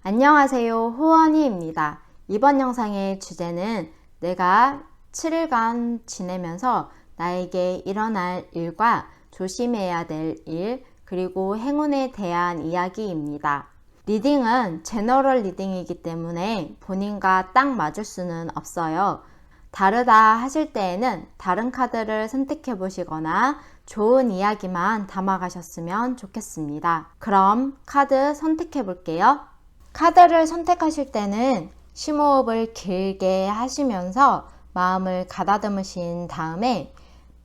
안녕하세요, 호원이입니다. 이번 영상의 주제는 내가 7일간 지내면서 나에게 일어날 일과 조심해야 될 일, 그리고 행운에 대한 이야기입니다. 리딩은 제너럴 리딩이기 때문에 본인과 딱 맞을 수는 없어요. 다르다 하실 때에는 다른 카드를 선택해 보시거나 좋은 이야기만 담아가셨으면 좋겠습니다. 그럼 카드 선택해 볼게요. 카드를 선택하실 때는 심호흡을 길게 하시면서 마음을 가다듬으신 다음에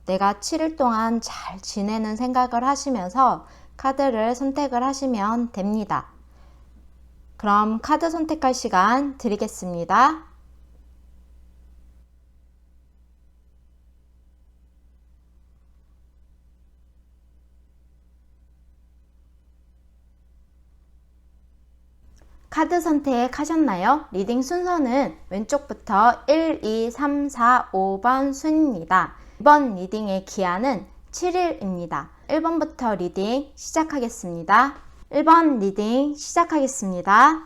내가 7일 동안 잘 지내는 생각을 하시면서 카드를 선택을 하시면 됩니다. 그럼 카드 선택할 시간 드리겠습니다. 카드 선택하셨나요? 리딩 순서는 왼쪽부터 1, 2, 3, 4, 5번 순입니다. 이번 리딩의 기한은 7일입니다. 1번부터 리딩 시작하겠습니다. 1번 리딩 시작하겠습니다.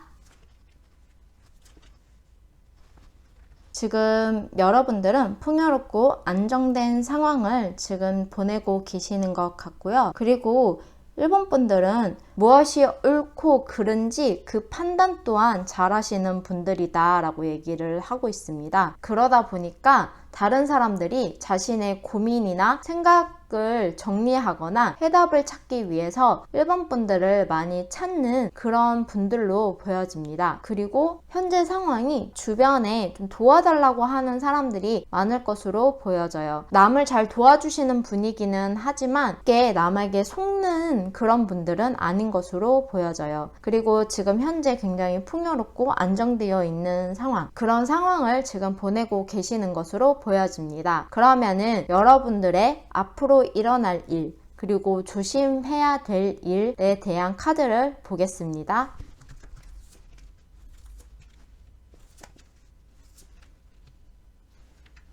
지금 여러분들은 풍요롭고 안정된 상황을 지금 보내고 계시는 것 같고요. 그리고 1번 분들은 무엇이 옳고 그른지 그 판단 또한 잘 하시는 분들이다 라고 얘기를 하고 있습니다. 그러다 보니까 다른 사람들이 자신의 고민이나 생각을 정리하거나 해답을 찾기 위해서 1번 분들을 많이 찾는 그런 분들로 보여집니다. 그리고 현재 상황이 주변에 좀 도와달라고 하는 사람들이 많을 것으로 보여져요. 남을 잘 도와주시는 분이기는 하지만 이게 남에게 속는 그런 분들은 아닌 것으로 보여져요. 그리고 지금 현재 굉장히 풍요롭고 안정되어 있는 상황, 그런 상황을 지금 보내고 계시는 것으로 보여집니다. 그러면은 여러분들의 앞으로 일어날 일, 그리고 조심해야 될 일에 대한 카드를 보겠습니다.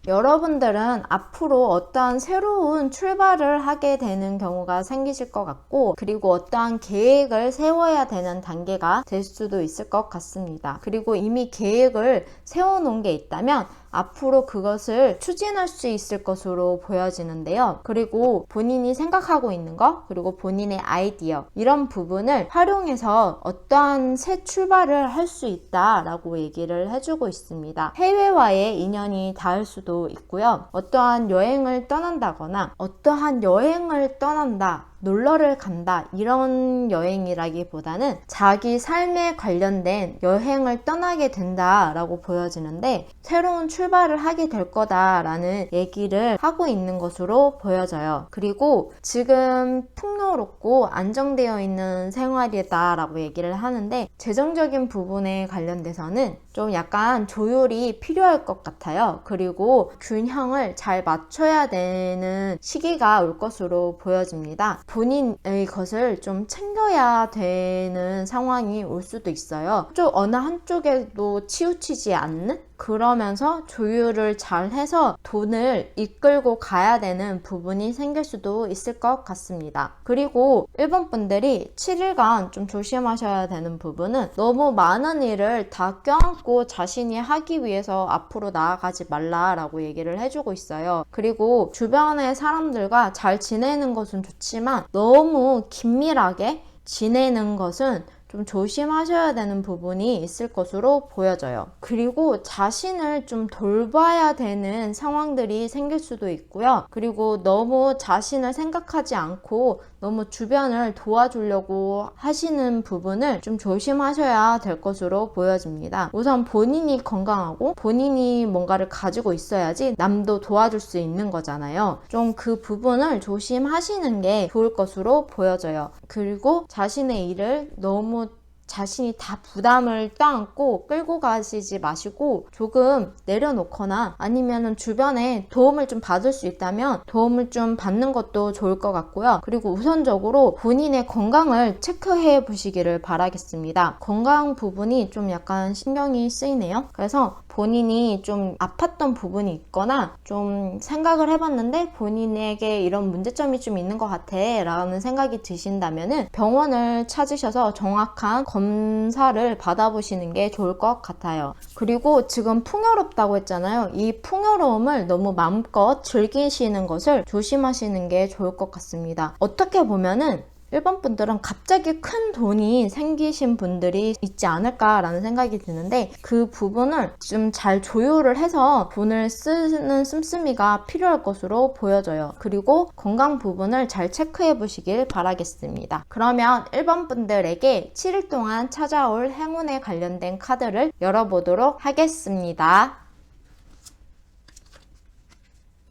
여러분들은 앞으로 어떠한 새로운 출발을 하게 되는 경우가 생기실 것 같고, 그리고 어떠한 계획을 세워야 되는 단계가 될 수도 있을 것 같습니다. 그리고 이미 계획을 세워놓은 게 있다면 앞으로 그것을 추진할 수 있을 것으로 보여지는데요. 그리고 본인이 생각하고 있는 것, 그리고 본인의 아이디어, 이런 부분을 활용해서 어떠한 새 출발을 할 수 있다라고 얘기를 해주고 있습니다. 해외와의 인연이 닿을 수도 있고요. 어떠한 여행을 떠난다거나 어떠한 여행을 떠난다, 놀러를 간다, 이런 여행이라기보다는 자기 삶에 관련된 여행을 떠나게 된다라고 보여지는데, 새로운 출발을 하게 될 거다라는 얘기를 하고 있는 것으로 보여져요. 그리고 지금 풍요롭고 안정되어 있는 생활이다라고 얘기를 하는데, 재정적인 부분에 관련돼서는 좀 약간 조율이 필요할 것 같아요. 그리고 균형을 잘 맞춰야 되는 시기가 올 것으로 보여집니다. 본인의 것을 좀 챙겨야 되는 상황이 올 수도 있어요. 어느 한쪽에도 치우치지 않는? 그러면서 조율을 잘 해서 돈을 이끌고 가야 되는 부분이 생길 수도 있을 것 같습니다. 그리고 1번 분들이 7일간 좀 조심하셔야 되는 부분은 너무 많은 일을 다 껴안고 자신이 하기 위해서 앞으로 나아가지 말라라고 얘기를 해주고 있어요. 그리고 주변의 사람들과 잘 지내는 것은 좋지만 너무 긴밀하게 지내는 것은 좀 조심하셔야 되는 부분이 있을 것으로 보여져요. 그리고 자신을 좀 돌봐야 되는 상황들이 생길 수도 있고요. 그리고 너무 자신을 생각하지 않고 너무 주변을 도와주려고 하시는 부분을 좀 조심하셔야 될 것으로 보여집니다. 우선 본인이 건강하고 본인이 뭔가를 가지고 있어야지 남도 도와줄 수 있는 거잖아요. 좀 그 부분을 조심하시는 게 좋을 것으로 보여져요. 그리고 자신의 일을 너무 자신이 다 부담을 떠안고 끌고 가시지 마시고 조금 내려놓거나 아니면은 주변에 도움을 좀 받을 수 있다면 도움을 좀 받는 것도 좋을 것 같고요. 그리고 우선적으로 본인의 건강을 체크해 보시기를 바라겠습니다. 건강 부분이 좀 약간 신경이 쓰이네요. 그래서 본인이 좀 아팠던 부분이 있거나 좀 생각을 해봤는데 본인에게 이런 문제점이 좀 있는 것 같아 라는 생각이 드신다면은 병원을 찾으셔서 정확한 검사를 받아보시는 게 좋을 것 같아요. 그리고 지금 풍요롭다고 했잖아요. 이 풍요로움을 너무 마음껏 즐기시는 것을 조심하시는 게 좋을 것 같습니다. 어떻게 보면은 일반 분들은 갑자기 큰 돈이 생기신 분들이 있지 않을까라는 생각이 드는데, 그 부분을 좀 잘 조율을 해서 돈을 쓰는 씀씀이가 필요할 것으로 보여져요. 그리고 건강 부분을 잘 체크해 보시길 바라겠습니다. 그러면 일반 분들에게 7일 동안 찾아올 행운에 관련된 카드를 열어보도록 하겠습니다.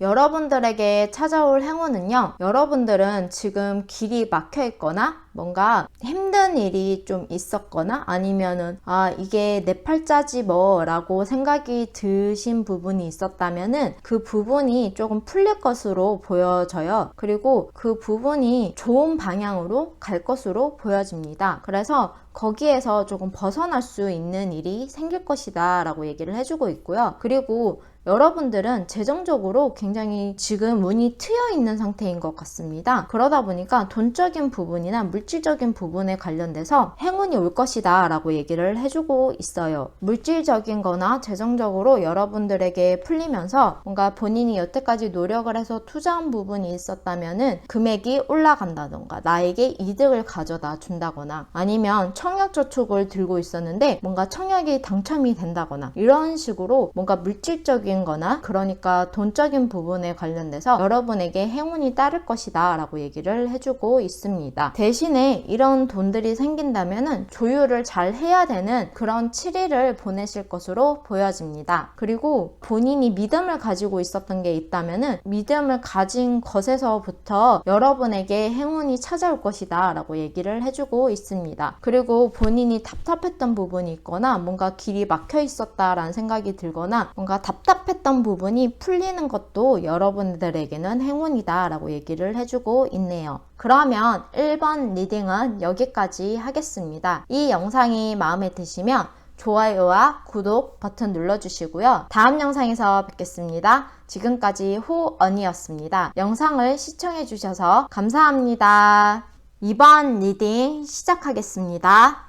여러분들에게 찾아올 행운은요, 여러분들은 지금 길이 막혀 있거나 뭔가 힘든 일이 좀 있었거나 아니면은 이게 내 팔자지 뭐 라고 생각이 드신 부분이 있었다면은 그 부분이 조금 풀릴 것으로 보여져요. 그리고 그 부분이 좋은 방향으로 갈 것으로 보여집니다. 그래서 거기에서 조금 벗어날 수 있는 일이 생길 것이다 라고 얘기를 해주고 있고요. 그리고 여러분들은 재정적으로 굉장히 지금 운이 트여 있는 상태인 것 같습니다. 그러다 보니까 돈적인 부분이나 물질적인 부분에 관련돼서 행운이 올 것이다 라고 얘기를 해주고 있어요. 물질적인 거나 재정적으로 여러분들에게 풀리면서 뭔가 본인이 여태까지 노력을 해서 투자한 부분이 있었다면은 금액이 올라간다던가 나에게 이득을 가져다 준다거나, 아니면 청약저축을 들고 있었는데 뭔가 청약이 당첨이 된다거나, 이런 식으로 뭔가 물질적인 거나 그러니까 돈적인 부분에 관련돼서 여러분에게 행운이 따를 것이다 라고 얘기를 해주고 있습니다. 대신에 이런 돈들이 생긴다면은 조율을 잘 해야 되는 그런 7일을 보내실 것으로 보여집니다. 그리고 본인이 믿음을 가지고 있었던 게 있다면은 믿음을 가진 것에서부터 여러분에게 행운이 찾아올 것이다 라고 얘기를 해주고 있습니다. 그리고 본인이 답답했던 부분이 있거나 뭔가 길이 막혀 있었다라는 생각이 들거나 뭔가 답답했던 부분이 풀리는 것도 여러분들에게는 행운이다 라고 얘기를 해주고 있네요. 그러면 1번 리딩은 여기까지 하겠습니다. 이 영상이 마음에 드시면 좋아요와 구독 버튼 눌러주시고요. 다음 영상에서 뵙겠습니다. 지금까지 호언이었습니다. 영상을 시청해주셔서 감사합니다. 2번 리딩 시작하겠습니다.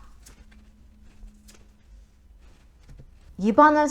2번을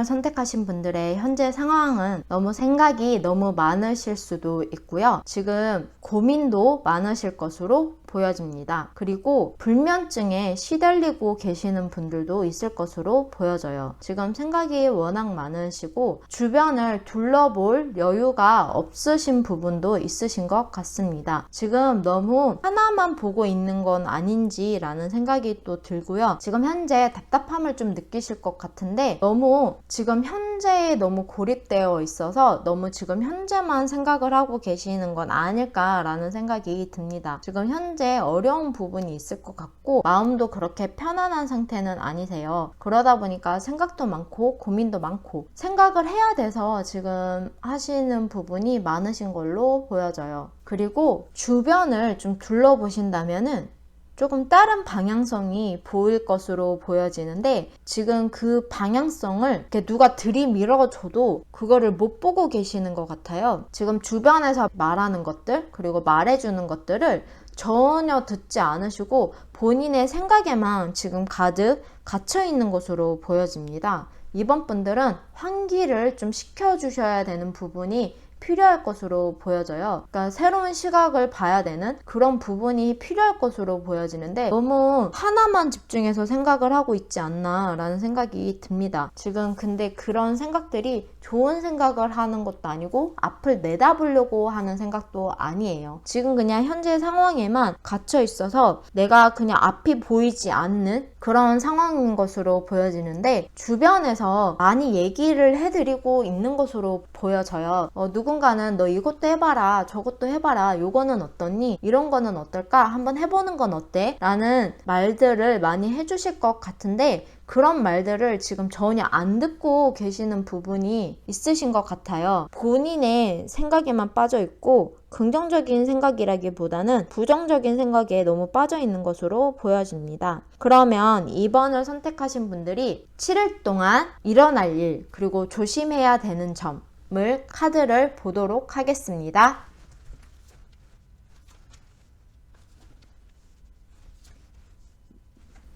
선택하신 분들의 현재 상황은 너무 생각이 너무 많으실 수도 있고요. 지금 고민도 많으실 것으로 보여집니다. 그리고 불면증에 시달리고 계시는 분들도 있을 것으로 보여져요. 지금 생각이 워낙 많으시고 주변을 둘러볼 여유가 없으신 부분도 있으신 것 같습니다. 지금 너무 하나만 보고 있는 건 아닌지라는 생각이 또 들고요. 지금 현재 답답함을 좀 느끼실 것 같은데 너무 지금 현재에 너무 고립되어 있어서 너무 지금 현재만 생각을 하고 계시는 건 아닐까라는 생각이 듭니다. 지금 현재 어려운 부분이 있을 것 같고 마음도 그렇게 편안한 상태는 아니세요. 그러다 보니까 생각도 많고 고민도 많고 생각을 해야 돼서 지금 하시는 부분이 많으신 걸로 보여져요. 그리고 주변을 좀 둘러보신다면은 조금 다른 방향성이 보일 것으로 보여지는데 지금 그 방향성을 이렇게 누가 들이밀어줘도 그거를 못 보고 계시는 것 같아요. 지금 주변에서 말하는 것들 그리고 말해주는 것들을 전혀 듣지 않으시고 본인의 생각에만 지금 가득 갇혀 있는 것으로 보여집니다. 이번 분들은 환기를 좀 시켜주셔야 되는 부분이 필요할 것으로 보여져요. 그러니까 새로운 시각을 봐야 되는 그런 부분이 필요할 것으로 보여지는데 너무 하나만 집중해서 생각을 하고 있지 않나 라는 생각이 듭니다. 지금 근데 그런 생각들이 좋은 생각을 하는 것도 아니고 앞을 내다보려고 하는 생각도 아니에요. 지금 그냥 현재 상황에만 갇혀 있어서 내가 그냥 앞이 보이지 않는 그런 상황인 것으로 보여지는데 주변에서 많이 얘기를 해드리고 있는 것으로 보여져요. 누군가는 너 이것도 해봐라 저것도 해봐라 요거는 어떠니 이런 거는 어떨까 한번 해보는 건 어때? 라는 말들을 많이 해주실 것 같은데 그런 말들을 지금 전혀 안 듣고 계시는 부분이 있으신 것 같아요. 본인의 생각에만 빠져 있고 긍정적인 생각이라기보다는 부정적인 생각에 너무 빠져 있는 것으로 보여집니다. 그러면 2번을 선택하신 분들이 7일 동안 일어날 일 그리고 조심해야 되는 점을 카드를 보도록 하겠습니다.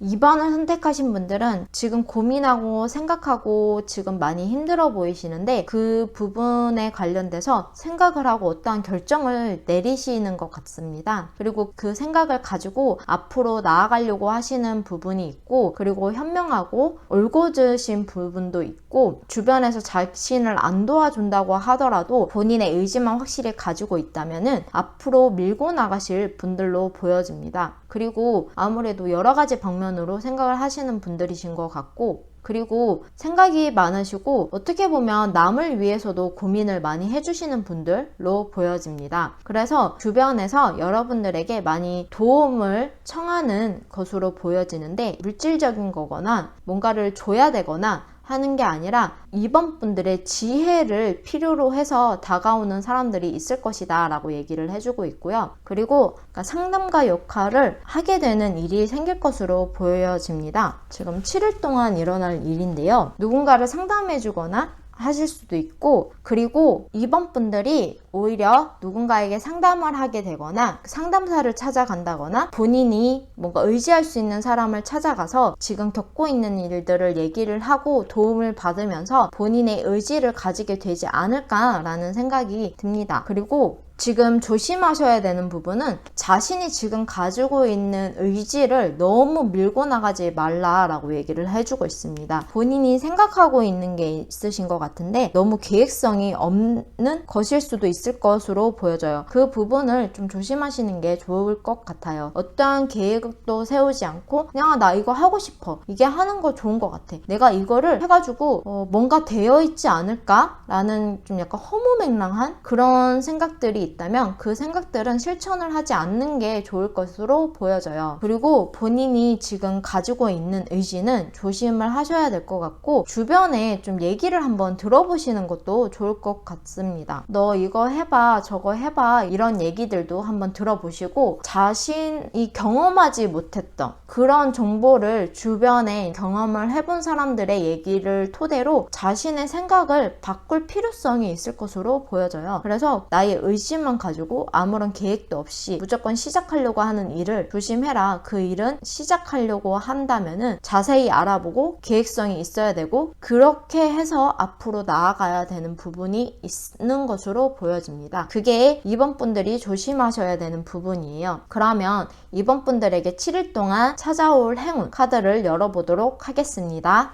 2번을 선택하신 분들은 지금 고민하고 생각하고 지금 많이 힘들어 보이시는데 그 부분에 관련돼서 생각을 하고 어떠한 결정을 내리시는 것 같습니다. 그리고 그 생각을 가지고 앞으로 나아가려고 하시는 부분이 있고, 그리고 현명하고 올곧으신 부분도 있고, 주변에서 자신을 안 도와준다고 하더라도 본인의 의지만 확실히 가지고 있다면은 앞으로 밀고 나가실 분들로 보여집니다. 그리고 아무래도 여러 가지 방면으로 생각을 하시는 분들이신 것 같고, 그리고 생각이 많으시고 어떻게 보면 남을 위해서도 고민을 많이 해주시는 분들로 보여집니다. 그래서 주변에서 여러분들에게 많이 도움을 청하는 것으로 보여지는데, 물질적인 거거나 뭔가를 줘야 되거나 하는 게 아니라 2번 분들의 지혜를 필요로 해서 다가오는 사람들이 있을 것이다 라고 얘기를 해주고 있고요. 그리고 상담가 역할을 하게 되는 일이 생길 것으로 보여집니다. 지금 7일 동안 일어날 일인데요. 누군가를 상담해 주거나 하실 수도 있고, 그리고 2번 분들이 오히려 누군가에게 상담을 하게 되거나 상담사를 찾아간다거나 본인이 뭔가 의지할 수 있는 사람을 찾아가서 지금 겪고 있는 일들을 얘기를 하고 도움을 받으면서 본인의 의지를 가지게 되지 않을까라는 생각이 듭니다. 그리고 지금 조심하셔야 되는 부분은 자신이 지금 가지고 있는 의지를 너무 밀고 나가지 말라라고 얘기를 해주고 있습니다. 본인이 생각하고 있는 게 있으신 것 같은데 너무 계획성이 없는 것일 수도 있을 것으로 보여져요. 그 부분을 좀 조심하시는 게 좋을 것 같아요. 어떠한 계획도 세우지 않고 그냥 나 이거 하고 싶어, 이게 하는 거 좋은 것 같아, 내가 이거를 해가지고 뭔가 되어 있지 않을까? 라는 좀 약간 허무맹랑한 그런 생각들이 있다면 그 생각들은 실천을 하지 않는 게 좋을 것으로 보여져요. 그리고 본인이 지금 가지고 있는 의지는 조심을 하셔야 될 것 같고, 주변에 좀 얘기를 한번 들어보시는 것도 좋을 것 같습니다. 너 이거 해봐, 저거 해봐, 이런 얘기들도 한번 들어보시고 자신이 경험하지 못했던 그런 정보를 주변에 경험을 해본 사람들의 얘기를 토대로 자신의 생각을 바꿀 필요성이 있을 것으로 보여져요. 그래서 나의 의지만 가지고 아무런 계획도 없이 무조건 시작하려고 하는 일을 조심해라. 그 일은 시작하려고 한다면은 자세히 알아보고 계획성이 있어야 되고, 그렇게 해서 앞으로 나아가야 되는 부분이 있는 것으로 보여집니다. 그게 2번 분들이 조심하셔야 되는 부분이에요. 그러면 2번 분들에게 7일 동안 찾아올 행운 카드를 열어보도록 하겠습니다.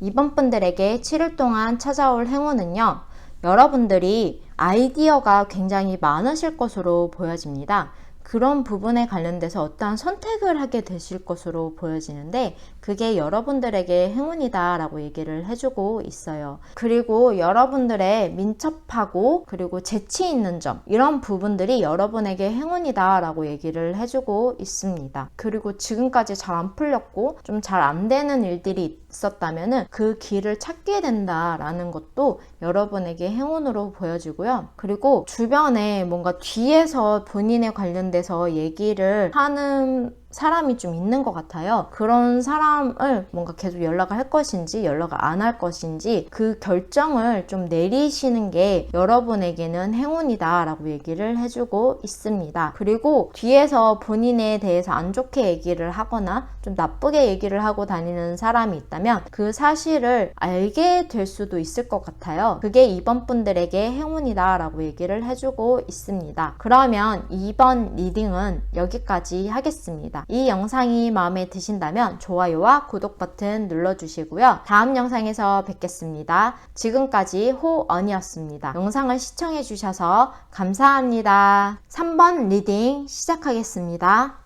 2번 분들에게 7일 동안 찾아올 행운은요, 여러분들이 아이디어가 굉장히 많으실 것으로 보여집니다. 그런 부분에 관련돼서 어떠한 선택을 하게 되실 것으로 보여지는데 그게 여러분들에게 행운이다 라고 얘기를 해주고 있어요. 그리고 여러분들의 민첩하고 그리고 재치 있는 점, 이런 부분들이 여러분에게 행운이다 라고 얘기를 해주고 있습니다. 그리고 지금까지 잘 안 풀렸고 좀 잘 안 되는 일들이 있었다면은 그 길을 찾게 된다라는 것도 여러분에게 행운으로 보여지고요. 그리고 주변에 뭔가 뒤에서 본인에 관련돼서 얘기를 하는 사람이 좀 있는 것 같아요. 그런 사람을 뭔가 계속 연락을 할 것인지 연락을 안 할 것인지 그 결정을 좀 내리시는 게 여러분에게는 행운이다 라고 얘기를 해주고 있습니다. 그리고 뒤에서 본인에 대해서 안 좋게 얘기를 하거나 좀 나쁘게 얘기를 하고 다니는 사람이 있다면 그 사실을 알게 될 수도 있을 것 같아요. 그게 2번 분들에게 행운이다 라고 얘기를 해주고 있습니다. 그러면 2번 리딩은 여기까지 하겠습니다. 이 영상이 마음에 드신다면 좋아요와 구독 버튼 눌러주시고요. 다음 영상에서 뵙겠습니다. 지금까지 호언이었습니다. 영상을 시청해주셔서 감사합니다. 3번 리딩 시작하겠습니다.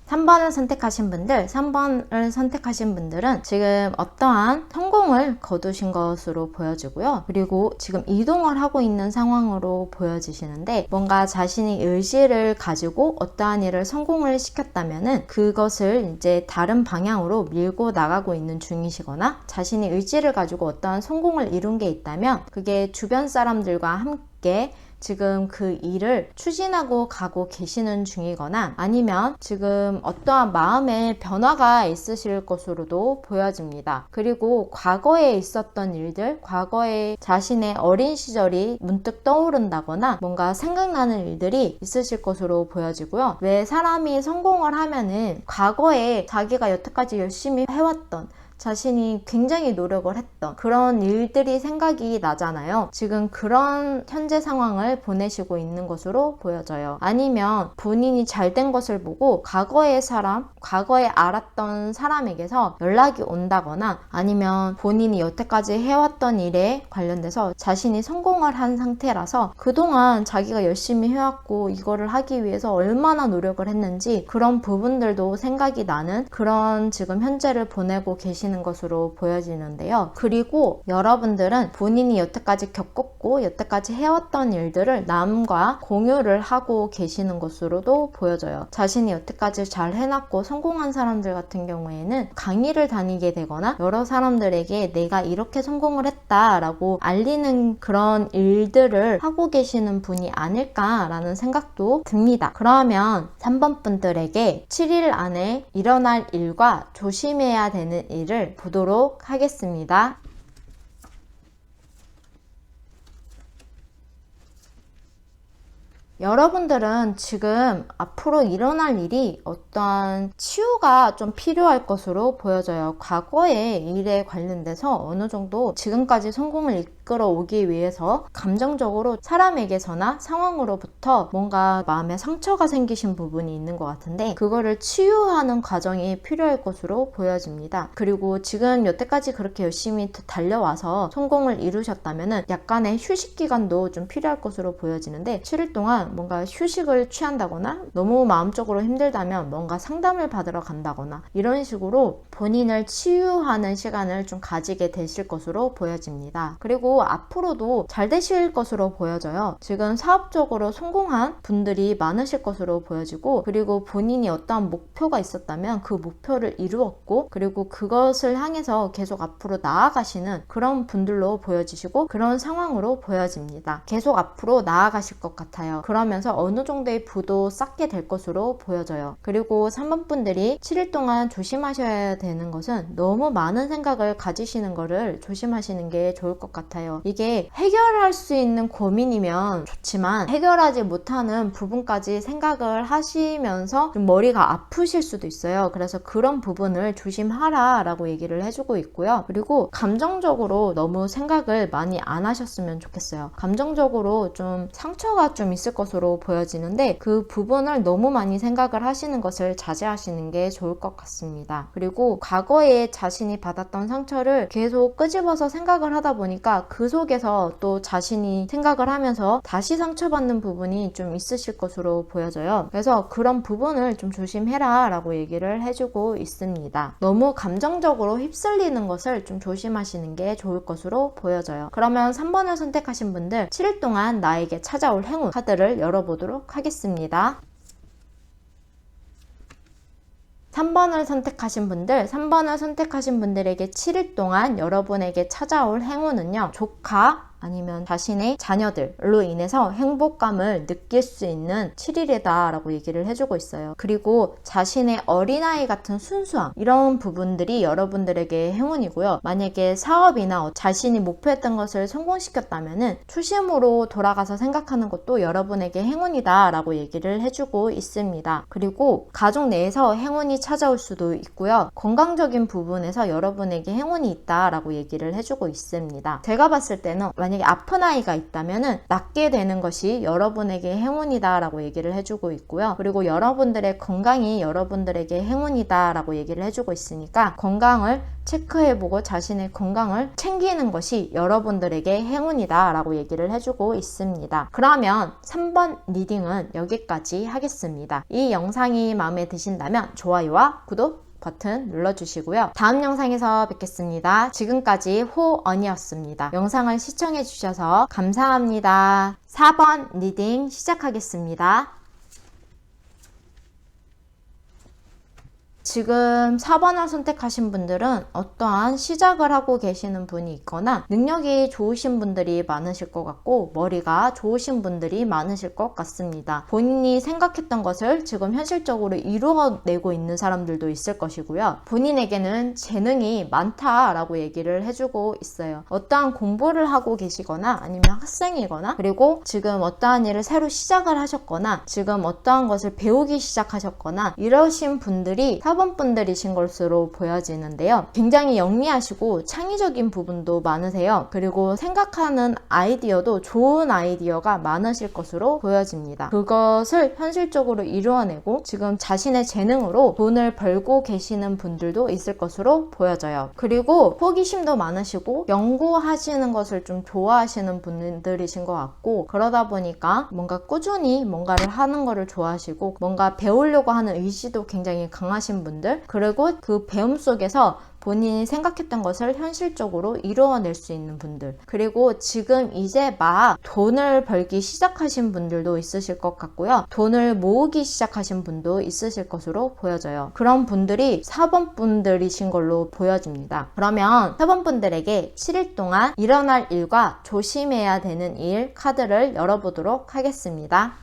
3번을 선택하신 분들은 지금 어떠한 성공을 거두신 것으로 보여지고요. 그리고 지금 이동을 하고 있는 상황으로 보여지시는데 뭔가 자신이 의지를 가지고 어떠한 일을 성공을 시켰다면은 그것을 이제 다른 방향으로 밀고 나가고 있는 중이시거나, 자신이 의지를 가지고 어떠한 성공을 이룬 게 있다면 그게 주변 사람들과 함께 지금 그 일을 추진하고 가고 계시는 중이거나 아니면 지금 어떠한 마음의 변화가 있으실 것으로도 보여집니다. 그리고 과거에 있었던 일들, 과거에 자신의 어린 시절이 문득 떠오른다거나 뭔가 생각나는 일들이 있으실 것으로 보여지고요. 왜 사람이 성공을 하면은 과거에 자기가 여태까지 열심히 해왔던 자신이 굉장히 노력을 했던 그런 일들이 생각이 나잖아요. 지금 그런 현재 상황을 보내시고 있는 것으로 보여져요. 아니면 본인이 잘 된 것을 보고 과거의 사람, 과거에 알았던 사람에게서 연락이 온다거나 아니면 본인이 여태까지 해왔던 일에 관련돼서 자신이 성공을 한 상태라서 그동안 자기가 열심히 해왔고 이거를 하기 위해서 얼마나 노력을 했는지 그런 부분들도 생각이 나는 그런 지금 현재를 보내고 계시는 것으로 보여지는데요. 그리고 여러분들은 본인이 여태까지 겪었고 여태까지 해왔던 일들을 남과 공유를 하고 계시는 것으로도 보여져요. 자신이 여태까지 잘 해놨고 성공한 사람들 같은 경우에는 강의를 다니게 되거나 여러 사람들에게 내가 이렇게 성공을 했다라고 알리는 그런 일들을 하고 계시는 분이 아닐까라는 생각도 듭니다. 그러면 3번 분들에게 7일 안에 일어날 일과 조심해야 되는 일을 보도록 하겠습니다. 여러분들은 지금 앞으로 일어날 일이 어떠한 치유가 좀 필요할 것으로 보여져요. 과거의 일에 관련돼서 어느 정도 지금까지 성공을 이끌어 오기 위해서 감정적으로 사람에게서나 상황으로부터 뭔가 마음에 상처가 생기신 부분이 있는 것 같은데 그거를 치유하는 과정이 필요할 것으로 보여집니다. 그리고 지금 여태까지 그렇게 열심히 달려와서 성공을 이루셨다면 약간의 휴식 기간도 좀 필요할 것으로 보여지는데 7일 동안 뭔가 휴식을 취한다거나 너무 마음적으로 힘들다면 뭔가 상담을 받으러 간다거나 이런 식으로 본인을 치유하는 시간을 좀 가지게 되실 것으로 보여집니다. 그리고 앞으로도 잘 되실 것으로 보여져요. 지금 사업적으로 성공한 분들이 많으실 것으로 보여지고 그리고 본인이 어떠한 목표가 있었다면 그 목표를 이루었고 그리고 그것을 향해서 계속 앞으로 나아가시는 그런 분들로 보여지시고 그런 상황으로 보여집니다. 계속 앞으로 나아가실 것 같아요. 그러면서 어느 정도의 부도 쌓게 될 것으로 보여져요. 그리고 3번 분들이 7일 동안 조심하셔야 되는 것은 너무 많은 생각을 가지시는 거를 조심하시는 게 좋을 것 같아요. 이게 해결할 수 있는 고민이면 좋지만 해결하지 못하는 부분까지 생각을 하시면서 좀 머리가 아프실 수도 있어요. 그래서 그런 부분을 조심하라 라고 얘기를 해주고 있고요. 그리고 감정적으로 너무 생각을 많이 안 하셨으면 좋겠어요. 감정적으로 좀 상처가 좀 있을 것으로 보여지는데 그 부분을 너무 많이 생각을 하시는 것을 자제하시는 게 좋을 것 같습니다. 그리고 과거에 자신이 받았던 상처를 계속 끄집어서 생각을 하다 보니까 그 속에서 또 자신이 생각을 하면서 다시 상처받는 부분이 좀 있으실 것으로 보여져요. 그래서 그런 부분을 좀 조심해라 라고 얘기를 해주고 있습니다. 너무 감정적으로 휩쓸리는 것을 좀 조심하시는 게 좋을 것으로 보여져요. 그러면 3번을 선택하신 분들 7일 동안 나에게 찾아올 행운 카드를 열어보도록 하겠습니다. 3번을 선택하신 분들에게 7일 동안 여러분에게 찾아올 행운은요. 조카 아니면 자신의 자녀들로 인해서 행복감을 느낄 수 있는 7일이다 라고 얘기를 해주고 있어요. 그리고 자신의 어린아이 같은 순수함 이런 부분들이 여러분들에게 행운이고요. 만약에 사업이나 자신이 목표했던 것을 성공시켰다면 초심으로 돌아가서 생각하는 것도 여러분에게 행운이다 라고 얘기를 해주고 있습니다. 그리고 가족 내에서 행운이 찾아올 수도 있고요. 건강적인 부분에서 여러분에게 행운이 있다 라고 얘기를 해주고 있습니다. 제가 봤을 때는 만약에 아픈 아이가 있다면 낫게 되는 것이 여러분에게 행운이다 라고 얘기를 해주고 있고요. 그리고 여러분들의 건강이 여러분들에게 행운이다 라고 얘기를 해주고 있으니까 건강을 체크해보고 자신의 건강을 챙기는 것이 여러분들에게 행운이다 라고 얘기를 해주고 있습니다. 그러면 3번 리딩은 여기까지 하겠습니다. 이 영상이 마음에 드신다면 좋아요와 구독 버튼 눌러주시고요. 다음 영상에서 뵙겠습니다. 지금까지 호언이었습니다. 영상을 시청해주셔서 감사합니다. 4번 리딩 시작하겠습니다. 지금 4번을 선택하신 분들은 어떠한 시작을 하고 계시는 분이 있거나 능력이 좋으신 분들이 많으실 것 같고 머리가 좋으신 분들이 많으실 것 같습니다. 본인이 생각했던 것을 지금 현실적으로 이루어내고 있는 사람들도 있을 것이고요. 본인에게는 재능이 많다라고 얘기를 해주고 있어요. 어떠한 공부를 하고 계시거나 아니면 학생이거나 그리고 지금 어떠한 일을 새로 시작을 하셨거나 지금 어떠한 것을 배우기 시작하셨거나 이러신 분들이 4번 분들이신 것으로 보여지는데요. 굉장히 영리하시고 창의적인 부분도 많으세요. 그리고 생각하는 아이디어도 좋은 아이디어가 많으실 것으로 보여집니다. 그것을 현실적으로 이루어내고 지금 자신의 재능으로 돈을 벌고 계시는 분들도 있을 것으로 보여져요. 그리고 호기심도 많으시고 연구하시는 것을 좀 좋아하시는 분들이신 것 같고 그러다 보니까 뭔가 꾸준히 뭔가를 하는 거를 좋아하시고 뭔가 배우려고 하는 의지도 굉장히 강하신 분들 그리고 그 배움 속에서 본인이 생각했던 것을 현실적으로 이루어낼 수 있는 분들 그리고 지금 이제 막 돈을 벌기 시작하신 분들도 있으실 것 같고요. 돈을 모으기 시작하신 분도 있으실 것으로 보여져요. 그런 분들이 4번 분들이신 걸로 보여집니다. 그러면 4번 분들에게 7일 동안 일어날 일과 조심해야 되는 일 카드를 열어보도록 하겠습니다.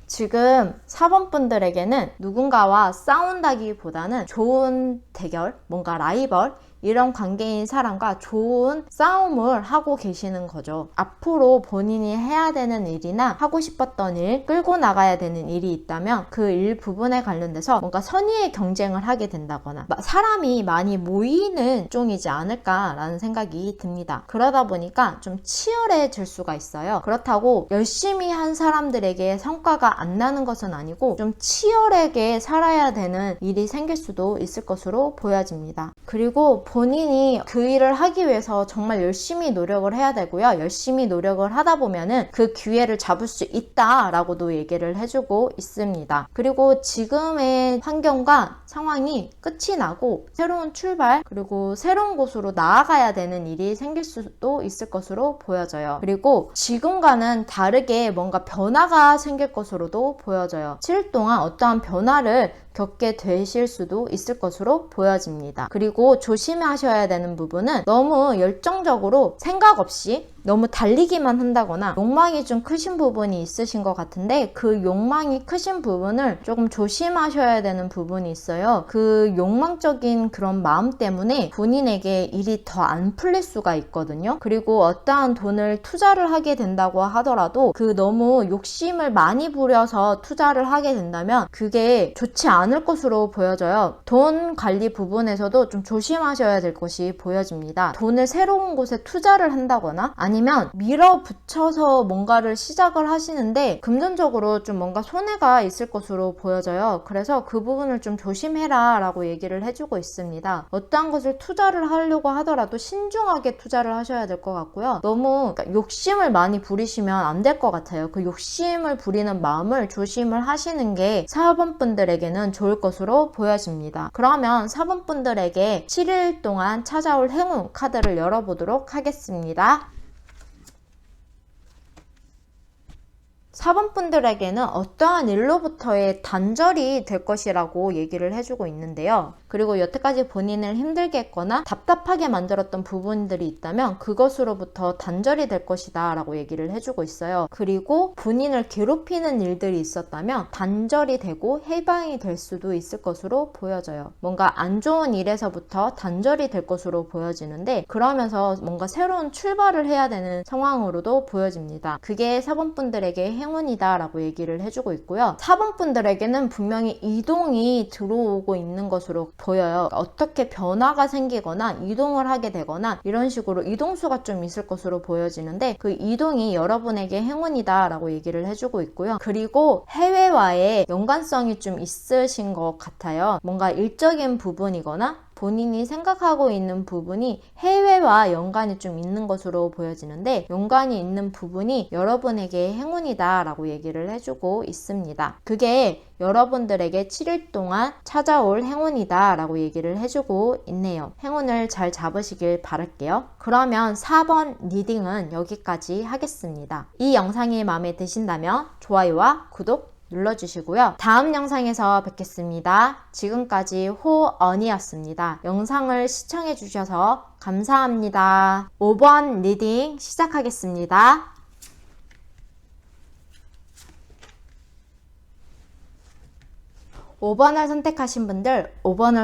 지금 4번 분들에게는 누군가와 싸운다기보다는 좋은 대결, 뭔가 라이벌 이런 관계인 사람과 좋은 싸움을 하고 계시는 거죠. 앞으로 본인이 해야 되는 일이나 하고 싶었던 일, 끌고 나가야 되는 일이 있다면 그 일 부분에 관련돼서 뭔가 선의의 경쟁을 하게 된다거나 사람이 많이 모이는 쪽이지 않을까라는 생각이 듭니다. 그러다 보니까 좀 치열해질 수가 있어요. 그렇다고 열심히 한 사람들에게 성과가 안 나는 것은 아니고 좀 치열하게 살아야 되는 일이 생길 수도 있을 것으로 보여집니다. 그리고 본인이 그 일을 하기 위해서 정말 열심히 노력을 해야 되고요. 열심히 노력을 하다 보면은 그 기회를 잡을 수 있다라고도 얘기를 해주고 있습니다. 그리고 지금의 환경과 상황이 끝이 나고 새로운 출발 그리고 새로운 곳으로 나아가야 되는 일이 생길 수도 있을 것으로 보여져요. 그리고 지금과는 다르게 뭔가 변화가 생길 것으로도 보여져요. 7일 동안 어떠한 변화를 겪게 되실 수도 있을 것으로 보여집니다. 그리고 조심하셔야 되는 부분은 너무 열정적으로 생각 없이 너무 달리기만 한다거나 욕망이 좀 크신 부분이 있으신 것 같은데 그 욕망이 크신 부분을 조금 조심하셔야 되는 부분이 있어요. 그 욕망적인 그런 마음 때문에 본인에게 일이 더 안 풀릴 수가 있거든요. 그리고 어떠한 돈을 투자를 하게 된다고 하더라도 그 너무 욕심을 많이 부려서 투자를 하게 된다면 그게 좋지 않을 것으로 보여져요. 돈 관리 부분에서도 좀 조심하셔야 될 것이 보여집니다. 돈을 새로운 곳에 투자를 한다거나 아니면 밀어붙여서 뭔가를 시작을 하시는데 금전적으로 좀 뭔가 손해가 있을 것으로 보여져요. 그래서 그 부분을 좀 조심해라 라고 얘기를 해주고 있습니다. 어떠한 것을 투자를 하려고 하더라도 신중하게 투자를 하셔야 될 것 같고요. 너무 욕심을 많이 부리시면 안 될 것 같아요. 그 욕심을 부리는 마음을 조심을 하시는 게 4번 분들에게는 좋을 것으로 보여집니다. 그러면 4번 분들에게 7일 동안 찾아올 행운 카드를 열어보도록 하겠습니다. 4번 분들에게는 어떠한 일로부터의 단절이 될 것이라고 얘기를 해주고 있는데요. 그리고 여태까지 본인을 힘들게 했거나 답답하게 만들었던 부분들이 있다면 그것으로부터 단절이 될 것이다 라고 얘기를 해주고 있어요. 그리고 본인을 괴롭히는 일들이 있었다면 단절이 되고 해방이 될 수도 있을 것으로 보여져요. 뭔가 안 좋은 일에서부터 단절이 될 것으로 보여지는데 그러면서 뭔가 새로운 출발을 해야 되는 상황으로도 보여집니다. 그게 4번 분들에게 행운이다 라고 얘기를 해주고 있고요. 4번 분들에게는 분명히 이동이 들어오고 있는 것으로 보여요. 어떻게 변화가 생기거나 이동을 하게 되거나 이런 식으로 이동수가 좀 있을 것으로 보여지는데 그 이동이 여러분에게 행운이다 라고 얘기를 해주고 있고요. 그리고 해외와의 연관성이 좀 있으신 것 같아요. 뭔가 일적인 부분이거나 본인이 생각하고 있는 부분이 해외와 연관이 좀 있는 것으로 보여지는데, 연관이 있는 부분이 여러분에게 행운이다 라고 얘기를 해주고 있습니다. 그게 여러분들에게 7일 동안 찾아올 행운이다 라고 얘기를 해주고 있네요. 행운을 잘 잡으시길 바랄게요. 그러면 4번 리딩은 여기까지 하겠습니다. 이 영상이 마음에 드신다면 좋아요와 구독 눌러주시고요. 다음 영상에서 뵙겠습니다. 지금까지 호언이었습니다. 영상을 시청해주셔서 감사합니다. 5번 리딩 시작하겠습니다. 5번을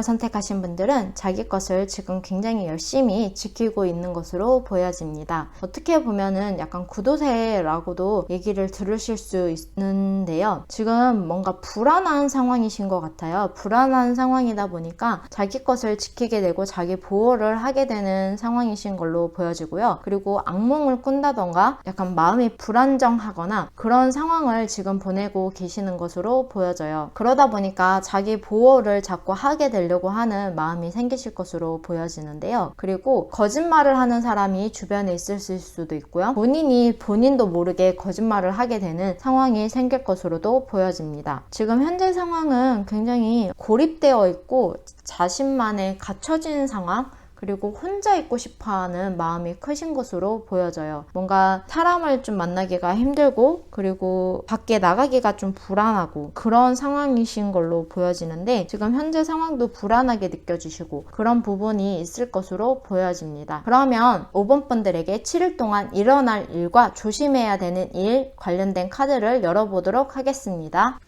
선택하신 분들은 자기 것을 지금 굉장히 열심히 지키고 있는 것으로 보여집니다. 어떻게 보면은 약간 구도세라고도 얘기를 들으실 수 있는데요. 지금 뭔가 불안한 상황이신 것 같아요. 불안한 상황이다 보니까 자기 것을 지키게 되고 자기 보호를 하게 되는 상황이신 걸로 보여지고요. 그리고 악몽을 꾼다던가 약간 마음이 불안정하거나 그런 상황을 지금 보내고 계시는 것으로 보여져요. 그러다 보니까 자기 보호를 자꾸 하게 되려고 하는 마음이 생기실 것으로 보여지는데요. 그리고 거짓말을 하는 사람이 주변에 있을 수도 있고요. 본인도 모르게 거짓말을 하게 되는 상황이 생길 것으로도 보여집니다. 지금 현재 상황은 굉장히 고립되어 있고 자신만의 갇혀진 상황, 그리고 혼자 있고 싶어하는 마음이 크신 것으로 보여져요. 뭔가 사람을 좀 만나기가 힘들고 그리고 밖에 나가기가 좀 불안하고 그런 상황이신 걸로 보여지는데, 지금 현재 상황도 불안하게 느껴지시고 그런 부분이 있을 것으로 보여집니다. 그러면 5번 분들에게 7일 동안 일어날 일과 조심해야 되는 일 관련된 카드를 열어보도록 하겠습니다.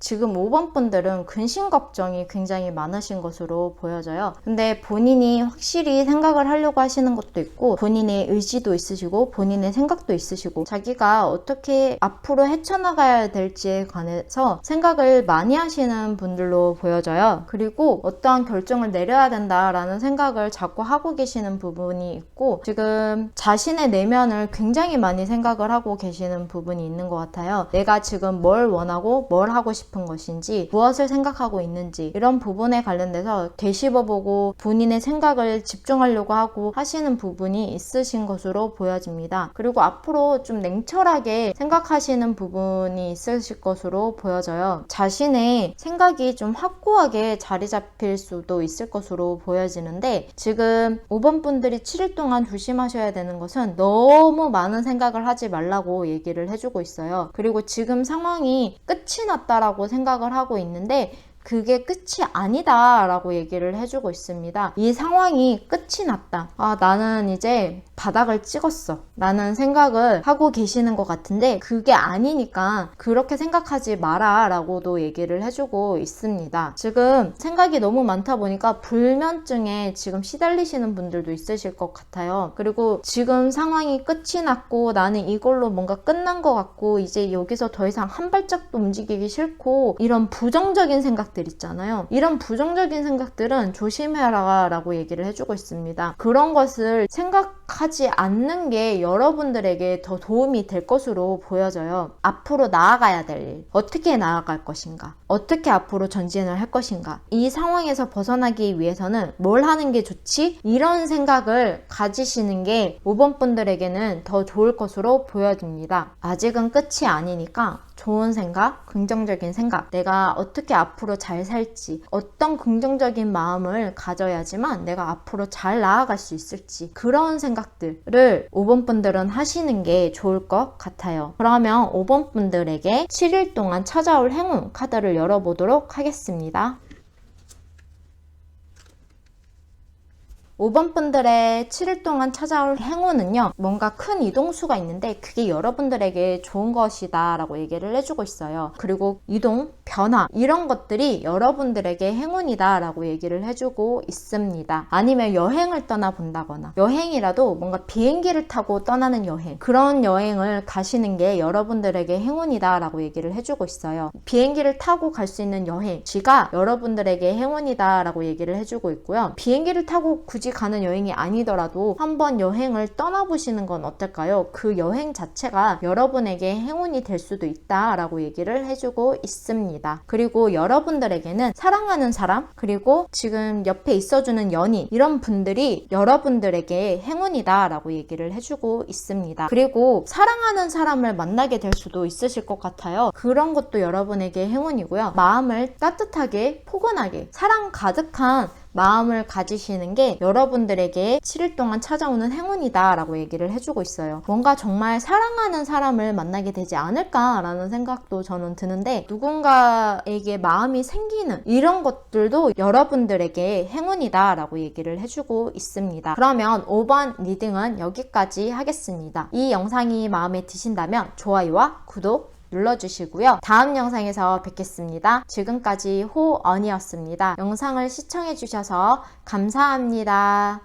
지금 5번 분들은 근심 걱정이 굉장히 많으신 것으로 보여져요. 근데 본인이 확실히 생각을 하려고 하시는 것도 있고 본인의 의지도 있으시고 본인의 생각도 있으시고 자기가 어떻게 앞으로 헤쳐나가야 될지에 관해서 생각을 많이 하시는 분들로 보여져요. 그리고 어떠한 결정을 내려야 된다라는 생각을 자꾸 하고 계시는 부분이 있고, 지금 자신의 내면을 굉장히 많이 생각을 하고 계시는 부분이 있는 것 같아요. 내가 지금 뭘 원하고 뭘 하고 싶은 것인지, 무엇을 생각하고 있는지, 이런 부분에 관련돼서 되씹어보고 본인의 생각을 집중하려고 하고 하시는 부분이 있으신 것으로 보여집니다. 그리고 앞으로 좀 냉철하게 생각하시는 부분이 있으실 것으로 보여져요. 자신의 생각이 좀 확고하게 자리 잡힐 수도 있을 것으로 보여지는데, 지금 5번 분들이 7일 동안 조심하셔야 되는 것은 너무 많은 생각을 하지 말라고 얘기를 해주고 있어요. 그리고 지금 상황이 끝이 났다라고 생각을 하고 있는데 그게 끝이 아니다 라고 얘기를 해주고 있습니다. 이 상황이 끝이 났다, 나는 이제 바닥을 찍었어 라는 생각을 하고 계시는 것 같은데 그게 아니니까 그렇게 생각하지 마라 라고도 얘기를 해주고 있습니다. 지금 생각이 너무 많다 보니까 불면증에 지금 시달리시는 분들도 있으실 것 같아요. 그리고 지금 상황이 끝이 났고 나는 이걸로 뭔가 끝난 것 같고 이제 여기서 더 이상 한 발짝도 움직이기 싫고, 이런 부정적인 생각들 있잖아요. 이런 부정적인 생각들은 조심해라 라고 얘기를 해주고 있습니다. 그런 것을 생각하지 않는 게 여러분들에게 더 도움이 될 것으로 보여져요. 앞으로 나아가야 될 일, 어떻게 나아갈 것인가, 어떻게 앞으로 전진을 할 것인가, 이 상황에서 벗어나기 위해서는 뭘 하는 게 좋지? 이런 생각을 가지시는 게 5번 분들에게는 더 좋을 것으로 보여집니다. 아직은 끝이 아니니까 좋은 생각, 긍정적인 생각, 내가 어떻게 앞으로 잘 살지, 어떤 긍정적인 마음을 가져야지만 내가 앞으로 잘 나아갈 수 있을지, 그런 생각들을 5번 분들은 하시는 게 좋을 것 같아요. 그러면 5번 분들에게 7일 동안 찾아올 행운 카드를 열어보도록 하겠습니다. 5번 분들의 7일 동안 찾아올 행운은요, 뭔가 큰 이동수가 있는데 그게 여러분들에게 좋은 것이다 라고 얘기를 해주고 있어요. 그리고 이동, 변화, 이런 것들이 여러분들에게 행운이다 라고 얘기를 해주고 있습니다. 아니면 여행을 떠나본다거나, 여행이라도 뭔가 비행기를 타고 떠나는 여행, 그런 여행을 가시는 게 여러분들에게 행운이다 라고 얘기를 해주고 있어요. 비행기를 타고 갈 수 있는 여행지가 여러분들에게 행운이다 라고 얘기를 해주고 있고요. 비행기를 타고 굳이 굳이 가는 여행이 아니더라도 한번 여행을 떠나보시는 건 어떨까요? 그 여행 자체가 여러분에게 행운이 될 수도 있다라고 얘기를 해주고 있습니다. 그리고 여러분들에게는 사랑하는 사람, 그리고 지금 옆에 있어주는 연인, 이런 분들이 여러분들에게 행운이다라고 얘기를 해주고 있습니다. 그리고 사랑하는 사람을 만나게 될 수도 있으실 것 같아요. 그런 것도 여러분에게 행운이고요. 마음을 따뜻하게, 포근하게, 사랑 가득한 마음을 가지시는 게 여러분들에게 7일 동안 찾아오는 행운이다 라고 얘기를 해주고 있어요. 뭔가 정말 사랑하는 사람을 만나게 되지 않을까라는 생각도 저는 드는데, 누군가에게 마음이 생기는 이런 것들도 여러분들에게 행운이다 라고 얘기를 해주고 있습니다. 그러면 5번 리딩은 여기까지 하겠습니다. 이 영상이 마음에 드신다면 좋아요와 구독 눌러주시고요. 다음 영상에서 뵙겠습니다. 지금까지 호언이었습니다. 영상을 시청해주셔서 감사합니다.